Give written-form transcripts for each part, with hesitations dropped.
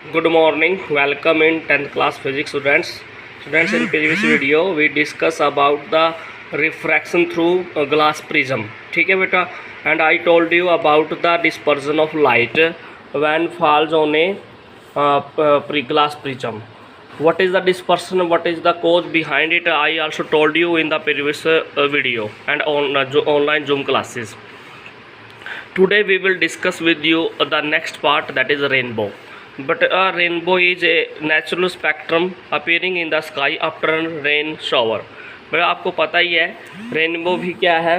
Good morning. Welcome in 10th class physics students. Students, in previous video we discuss about the refraction through a glass prism. ठीक है बेटा. And I told you about the dispersion of light when falls on a glass prism. What is the dispersion? What is the cause behind it? I also told you in the previous video and on online Zoom classes. Today we will discuss with you the next part, that is rainbow. But a rainbow is a natural spectrum appearing in the sky after a rain shower. भाई आपको पता ही है rainbow भी क्या है,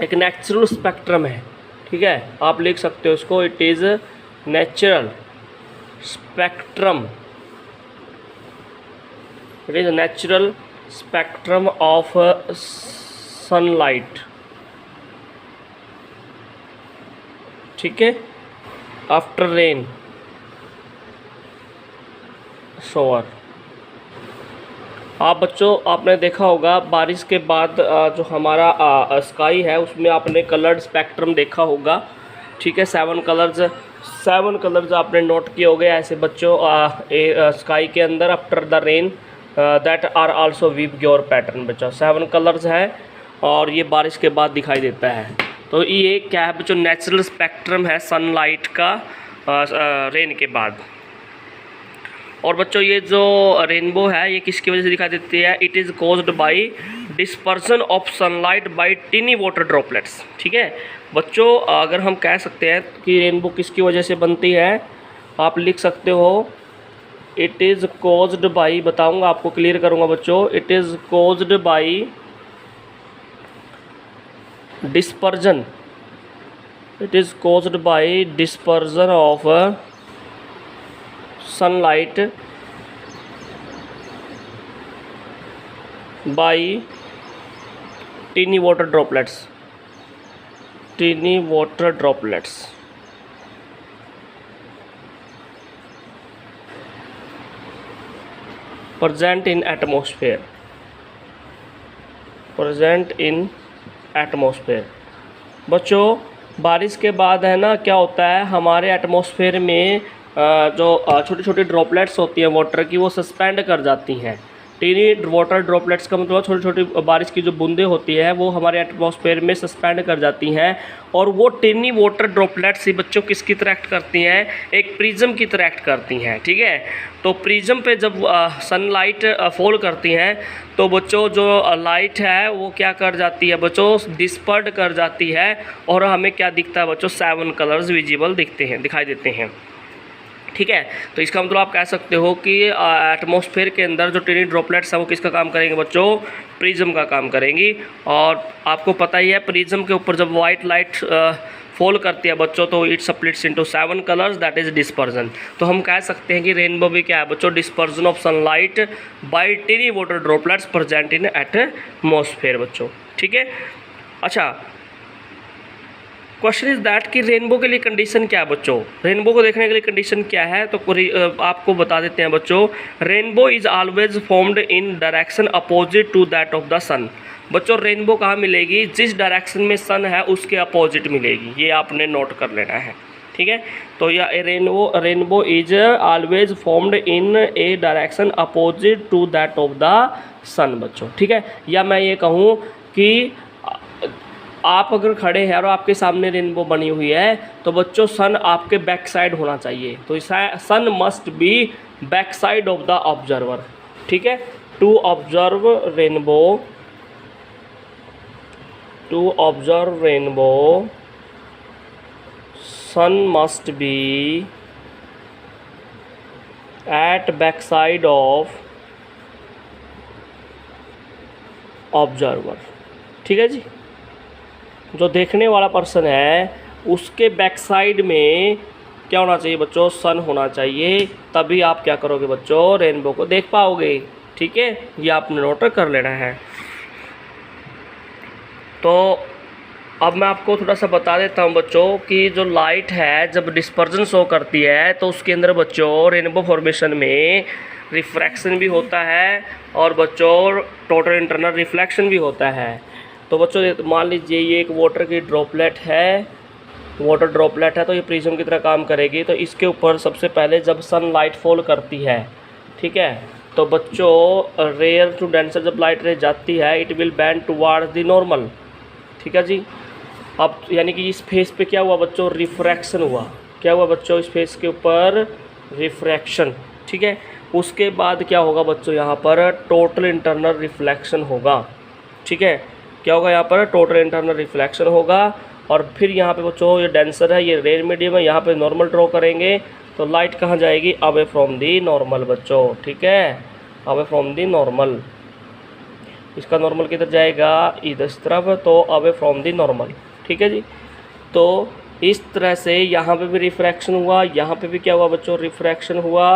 एक natural spectrum है. ठीक है, आप लिख सकते हो इसको, it is natural spectrum. It is natural spectrum of sunlight. ठीक है, आफ्टर रेन शोवर. आप बच्चों आपने देखा होगा बारिश के बाद जो हमारा स्काई है उसमें आपने कलर्ड स्पेक्ट्रम देखा होगा. ठीक है, 7 कलर्स आपने नोट किए होंगे ऐसे बच्चों स्काई के अंदर after the rain that are also weave your pattern. बच्चों 7 कलर्स हैं और ये बारिश के बाद दिखाई देता है. तो ये क्या है बच्चों, नेचुरल स्पेक्ट्रम है सनलाइट का रेन के बाद. और बच्चों ये जो रेनबो है ये किसकी वजह से दिखाई देती है? It is caused by dispersion of sunlight bye टिनी water droplets. ठीक है बच्चों, अगर हम कह सकते हैं कि रेनबो किसकी वजह से बनती है, आप लिख सकते हो इट इज़ कॉज्ड बाय, बताऊंगा आपको, क्लियर करूंगा बच्चों. It is caused by dispersion. It is caused by dispersion of sunlight by tiny water droplets. Present in atmosphere. बच्चों बारिश के बाद है ना क्या होता है, हमारे एटमॉस्फेयर में जो छोटी छोटी ड्रॉपलेट्स होती हैं वाटर की वो सस्पेंड कर जाती हैं. टीनी वाटर ड्रॉपलेट्स का मतलब छोटी छोटी बारिश की जो बूंदें होती है वो हमारे एटमॉस्फेयर में सस्पेंड कर जाती हैं. और वो टीनी वाटर ड्रॉपलेट्स ही बच्चों किसकी तरह एक्ट करती हैं? एक प्रिज्म की तरह एक्ट करती हैं. ठीक है, तो प्रिज्म पे जब सनलाइट फॉल करती हैं तो बच्चों जो लाइट है वो क्या कर जाती है बच्चों, डिस्पर्ड कर जाती है. और हमें क्या दिखता है बच्चों? 7 कलर्स विजिबल दिखाई देते हैं. ठीक है, तो इसका मतलब आप कह सकते हो कि एटमॉस्फेयर के अंदर जो टिनी ड्रॉपलेट्स हैं वो किसका काम करेंगे बच्चों? प्रिज्म का काम करेंगी. और आपको पता ही है प्रिज्म के ऊपर जब वाइट लाइट फॉल करती है बच्चों तो it splits into 7 colours, that is dispersion. तो हम कह सकते हैं कि रेनबो भी क्या है बच्चों? Dispersion of sunlight bye टिनी water droplets present in atmosphere बच्चों. ठीक है, अच्छा क्वेश्चन इज दैट कि रेनबो के लिए कंडीशन क्या है बच्चों? रेनबो को देखने के लिए कंडीशन क्या है तो आपको बता देते हैं बच्चों. Rainbow is always formed in direction opposite to that of the sun. बच्चों रेनबो कहाँ मिलेगी? जिस डायरेक्शन में सन है उसके अपोजिट मिलेगी. ये आपने नोट कर लेना है. ठीक है, तो यह rainbow is always formed in a direction opposite to that of the sun बच्चों. ठीक है, या मैं ये कहूँ कि आप अगर खड़े हैं और आपके सामने रेनबो बनी हुई है तो बच्चों सन आपके बैक साइड होना चाहिए. तो sun must be back side of the observer. ठीक है, to observe rainbow sun must be at back side of observer. ठीक है जी, जो देखने वाला पर्सन है उसके बैक साइड में क्या होना चाहिए बच्चों? सन होना चाहिए. तभी आप क्या करोगे बच्चों? रेनबो को देख पाओगे. ठीक है, ये आपने नोट कर लेना है. तो अब मैं आपको थोड़ा सा बता देता हूँ बच्चों कि जो लाइट है जब डिस्पर्जन शो करती है तो उसके अंदर बच्चों रेनबो फॉर्मेशन में रिफ्रैक्शन भी होता है और बच्चों टोटल इंटरनल रिफ्लेक्शन भी होता है. तो बच्चों मान लीजिए ये एक वाटर की ड्रॉपलेट है, वाटर ड्रॉपलेट है तो ये प्रिज्म की तरह काम करेगी। तो इसके ऊपर सबसे पहले जब सनलाइट फॉल करती है, ठीक है, तो बच्चों रेयर टू डेंसर जब लाइट रे जाती है it will bend towards the normal, ठीक है जी। अब यानी कि इस फेस पे क्या हुआ बच्चों, रिफ्रैक्शन हुआ। क्या हुआ बच्चों, इस फेस के ऊपर रिफ्रैक्शन, ठीक है। उसके बाद क्या होगा बच्चों, यहाँ पर टोटल इंटरनल रिफ्लेक्शन होगा, ठीक है। क्या होगा यहाँ पर, टोटल इंटरनल रिफ्लेक्शन होगा। और फिर यहाँ पे बच्चों ये डेंसर है, ये रेयर मीडियम है, यहाँ पे नॉर्मल ड्रॉ करेंगे तो लाइट कहाँ जाएगी, अवे फ्रॉम दी नॉर्मल बच्चों, ठीक है, अवे फ्रॉम दी नॉर्मल। इसका नॉर्मल किधर जाएगा, इधर इस तरफ, तो अवे फ्रॉम दी नॉर्मल, ठीक है जी। तो इस तरह से यहाँ पे भी रिफ्रैक्शन हुआ, यहाँ पे भी क्या हुआ बच्चों, रिफ्रैक्शन हुआ,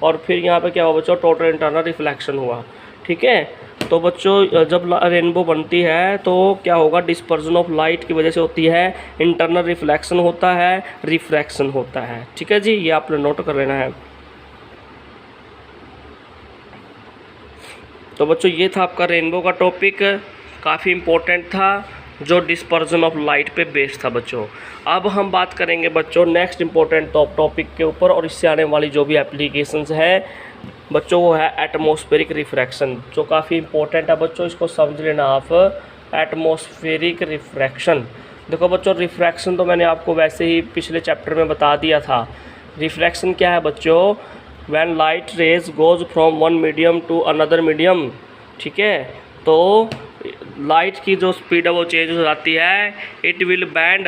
और फिर यहाँ पे क्या हुआ बच्चों, टोटल इंटरनल रिफ्लेक्शन हुआ, ठीक है। तो बच्चों जब रेनबो बनती है तो क्या होगा, डिस्पर्जन ऑफ लाइट की वजह से होती है, इंटरनल रिफ्लेक्शन होता है, रिफ्रैक्शन होता है, ठीक है जी। ये आपने नोट कर लेना है। तो बच्चों ये था आपका रेनबो का टॉपिक, काफ़ी इम्पोर्टेंट था, जो डिस्पर्जन ऑफ लाइट पे बेस्ड था बच्चों। अब हम बात करेंगे बच्चों नेक्स्ट इम्पोर्टेंट टॉपिक के ऊपर, और इससे आने वाली जो भी एप्लीकेशंस है बच्चों वो है एटमॉस्फेरिक रिफ्रैक्शन, जो काफ़ी इंपॉर्टेंट है बच्चों, इसको समझ लेना आप। एटमॉस्फेरिक रिफ्रैक्शन, देखो बच्चों रिफ्रैक्शन तो मैंने आपको वैसे ही पिछले चैप्टर में बता दिया था। रिफ्रैक्शन क्या है बच्चों, when light rays goes from one medium to another medium, ठीक है। तो लाइट की जो स्पीड है वो चेंज हो जाती है, इट विल बैंड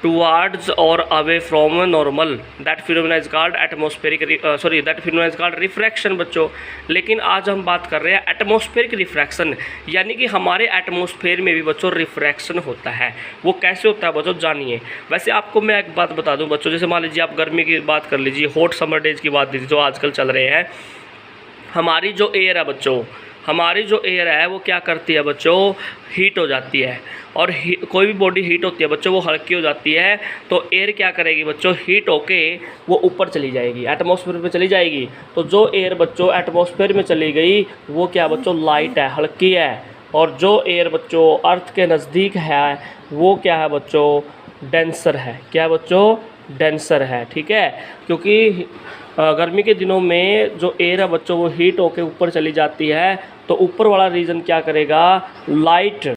टुवार्ड्स और away from normal, that phenomena is called atmospheric that phenomena is called refraction बच्चों। लेकिन आज हम बात कर रहे हैं एटमॉस्फेरिक रिफ्रैक्शन, यानी कि हमारे एटमॉस्फेयर में भी बच्चों रिफ्रैक्शन होता है। वो कैसे होता है बच्चों जानिए। वैसे आपको मैं एक बात बता दूं बच्चों, जैसे मान लीजिए आप गर्मी की बात कर लीजिए, हॉट समर डेज की बात लीजिए जो आजकल चल रहे हैं, हमारी जो एयर है बच्चों, हमारी जो एयर है वो क्या करती है बच्चों, हीट हो जाती है। और कोई भी बॉडी हीट होती है बच्चों वो हल्की हो जाती है, तो एयर क्या करेगी बच्चों, हीट होके वो ऊपर चली जाएगी, एटमॉस्फेयर में चली जाएगी। तो जो एयर बच्चों एटमॉस्फेयर में चली गई वो क्या बच्चों, लाइट है, हल्की है। और जो एयर बच्चों अर्थ के नज़दीक है वो क्या है बच्चों, डेंसर है। क्या है बच्चों, डेंसर है, ठीक है। क्योंकि गर्मी के दिनों में जो एयर है बच्चों वो हीट होके ऊपर चली जाती है, तो ऊपर वाला रीजन क्या करेगा, लाइट